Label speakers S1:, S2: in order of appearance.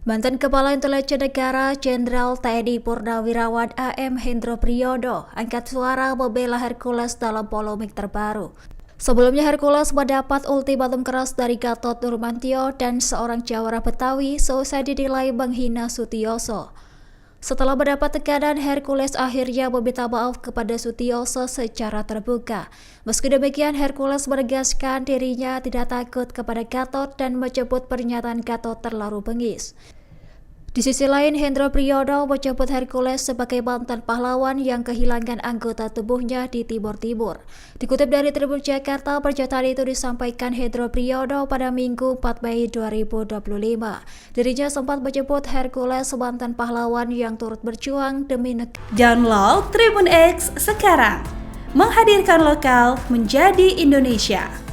S1: Mantan Kepala Intelijen Negara Jenderal TNI Purnawirawan AM Hendro Priyodo angkat suara membela Hercules dalam polemik terbaru. Sebelumnya Hercules mendapat ultimatum keras dari Gatot Nurmantio dan seorang jawara Betawi seusai dinilai menghina Sutioso. Setelah mendapat tekanan, Hercules akhirnya meminta maaf kepada Sutioso secara terbuka. Meski demikian, Hercules menegaskan dirinya tidak takut kepada Gatot dan menyebut pernyataan Gatot terlalu bengis. Di sisi lain, Hendro Priyodo menyebut Hercules sebagai mantan pahlawan yang kehilangan anggota tubuhnya di Timur Timur. Dikutip dari Tribun Jakarta, pernyataan itu disampaikan Hendro Priyodo pada Minggu 4 Mei 2025. Dirinya sempat menyebut Hercules mantan pahlawan yang turut berjuang demi negara.
S2: Download Tribun X sekarang, menghadirkan lokal menjadi Indonesia.